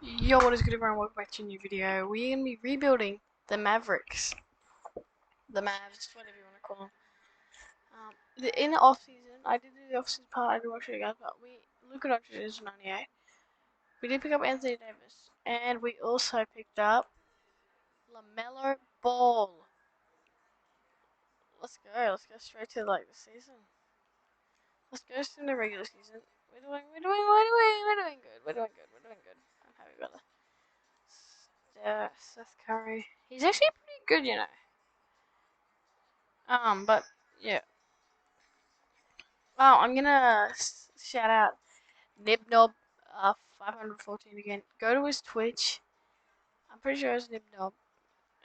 Yo, what is good everyone? Welcome back to a new video. We're going to be rebuilding the Mavericks. The Mavs, whatever you want to call them. In the off season, I did the off season part, I didn't want to show you guys, but Luka Doncic is 98. We did pick up Anthony Davis, and we also picked up LaMelo Ball. Let's go straight to the season. Let's go to the regular season. We're doing good. We're doing good. I'm happy about that. Seth Curry. He's actually pretty good, you know. But yeah. Oh, I'm gonna shout out Nibnob 514 again. Go to his Twitch. I'm pretty sure it's Nibnob.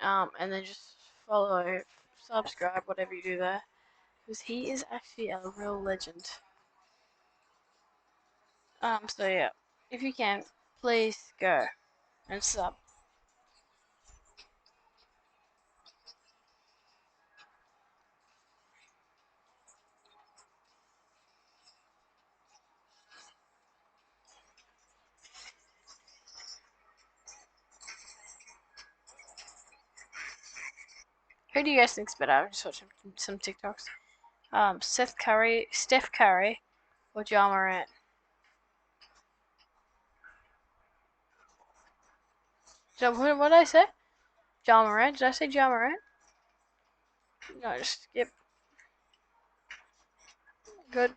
And then just follow, subscribe, whatever you do there, because he is actually a real legend. So yeah, if you can, please go and sub. Who do you guys think's better? I'm just watching some TikToks. Steph Curry, or Ja Morant? What did I say? Ja Morant? Did I say Ja Morant? No, just skip. Good.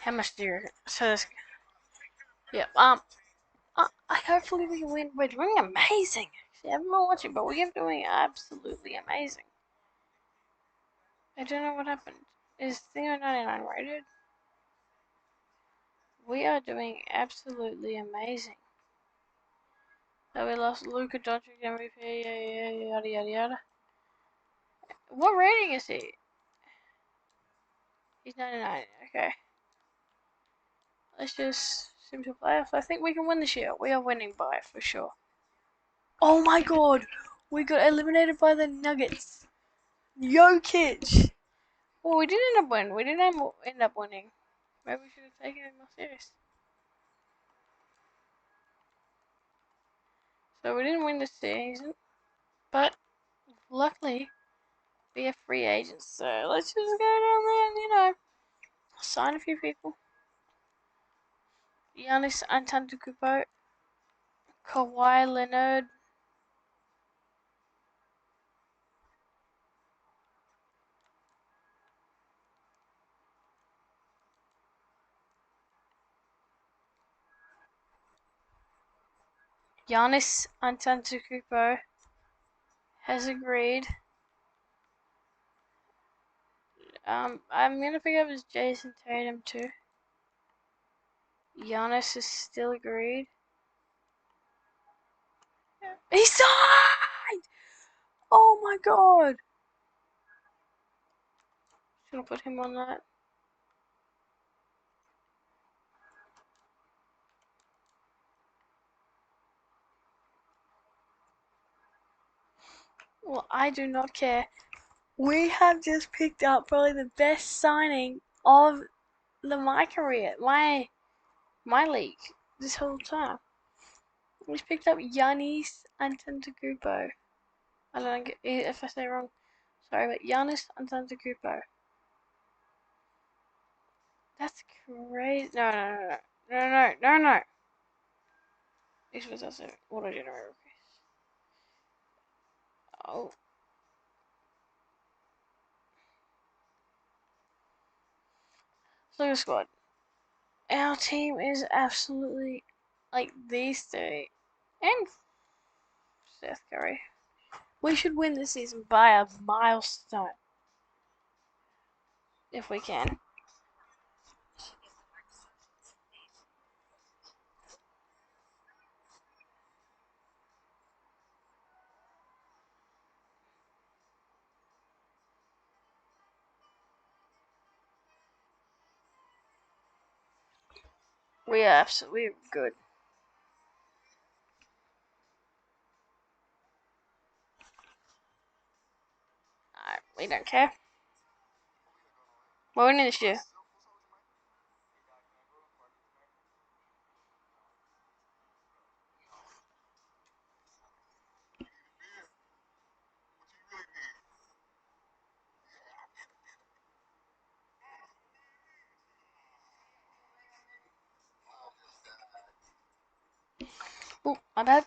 How much do you? So this, yeah. Hopefully we can win. We're doing amazing. See, I haven't been watching, but we are doing absolutely amazing. I don't know what happened. Is Theo 99 rated? We are doing absolutely amazing. So we lost Luka Doncic MVP. Yada yada yada. What rating is he? He's 99. Okay. Let's just simple playoffs. I think we can win this year. We are winning by for sure. Oh my god! We got eliminated by the Nuggets. Jokic! Well, we did end up winning. We didn't end up winning. Maybe we should have taken it more serious. So we didn't win this season, but luckily we are free agents. So let's just go down there and, sign a few people. Giannis Antetokounmpo, Kawhi Leonard, Giannis Antetokounmpo has agreed. I'm gonna pick up his Jason Tatum too. Giannis is still agreed. He signed! Oh my god! Should have put him on that. Well, I do not care. We have just picked up probably the best signing of my career, my league, this whole time. We picked up Giannis Antetokounmpo. I don't know if I say it wrong. Sorry, but Giannis Antetokounmpo. That's crazy. No. This was also auto generator. Oh. So the squad. Our team is absolutely like these three and Seth Curry. We should win this season by a milestone if we can. We are absolutely good. We don't care. What winning this year? Oh, my bad.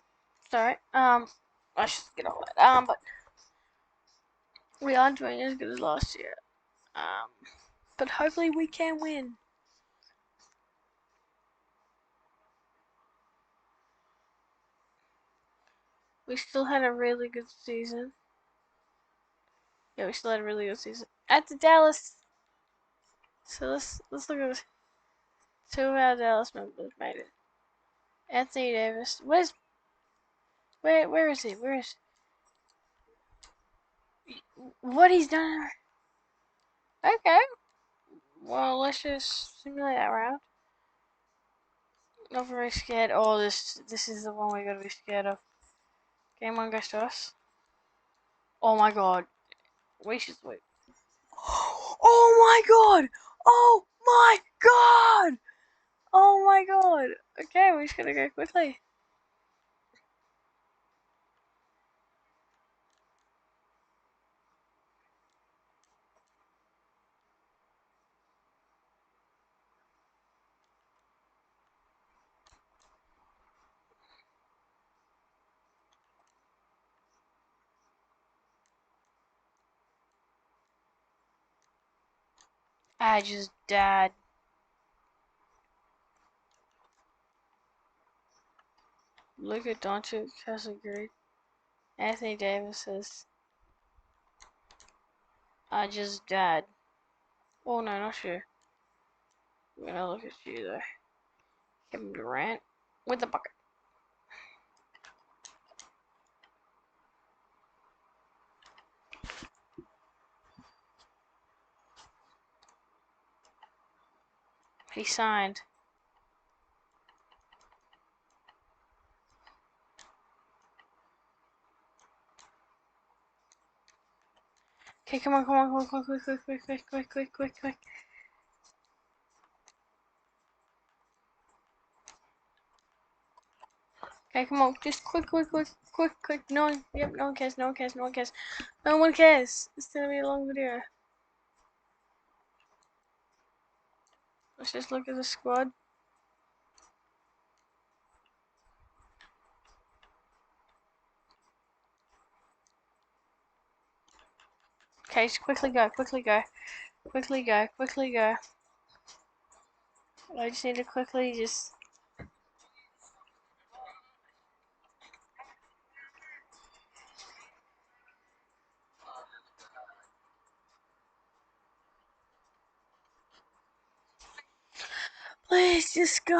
Sorry. I should get all that. But we aren't doing as good as last year. But hopefully we can win. We still had a really good season. Yeah, we still had a really good season. At the Dallas. So let's look at this. Two of our Dallas members made it. Anthony Davis. Where is he? Where is what he's done? Okay. Well, let's just simulate that round. Not very scared. Oh, this is the one we gotta be scared of. Game one goes to us. Oh my god. We should wait. Oh my god! Oh my god! Oh my god! Okay, we just gotta go quickly. I just died. Luka Doncic has agreed. Anthony Davis says, I just died. Oh no, not you. I'm gonna look at you though. Kevin Durant with the bucket. He signed. Okay, come on, quick. Okay, come on, just quick. No one cares. No one cares. It's gonna be a long video. Let's just look at the squad. Okay, just quickly go. I just need to quickly just. Please, just go.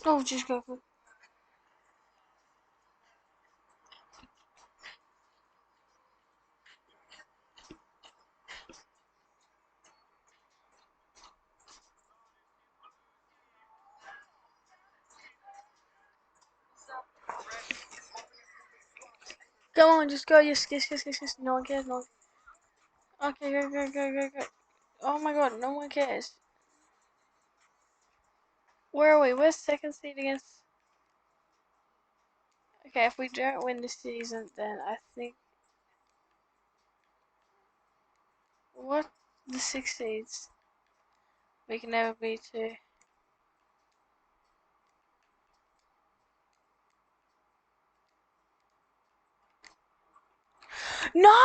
Oh, just go. Go on, just go. Yes. No one cares. No. Okay, go. Oh my god, no one cares. Where are we? Where's second seed against? Okay, if we don't win this season, then I think what the six seeds we can never be two. No!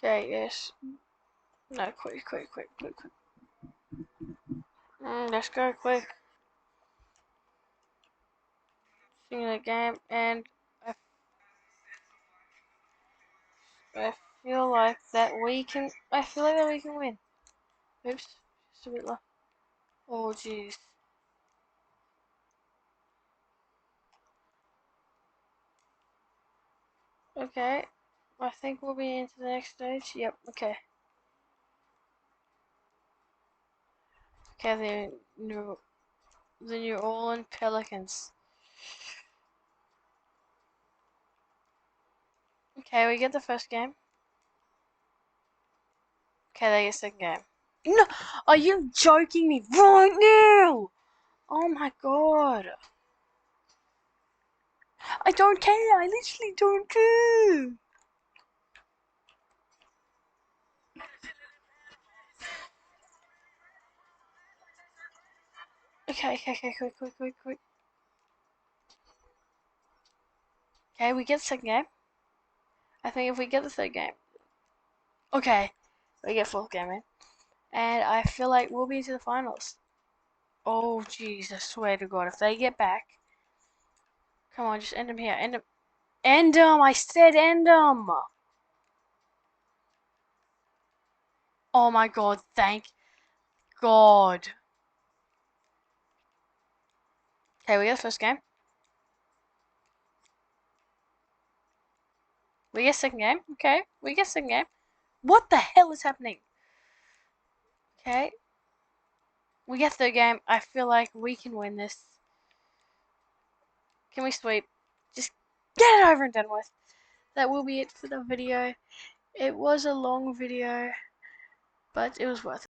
Okay, yes. No, quick. Let's go quick. Sing the game, and I, I feel like that we can. I feel like that we can win. Oops, just a bit low. Oh jeez. Okay, I think we'll be into the next stage. Yep. Okay. Okay, the New Orleans Pelicans. Okay, we get the first game. Okay, they get second game. No, are you joking me right now? Oh my god. I don't care. I literally don't care. Okay, quick. Okay, we get the second game. I think if we get the third game, okay, we get fourth game in, and I feel like we'll be into the finals. Oh jeez, I swear to God, if they get back, come on, just end them here, end them. I said end them. Oh my God, thank God. Okay, we get the first game. We get second game. Okay, we get second game. What the hell is happening? Okay, we get third game. I feel like we can win this. Can we sweep? Just get it over and done with. That will be it for the video. It was a long video, but it was worth it.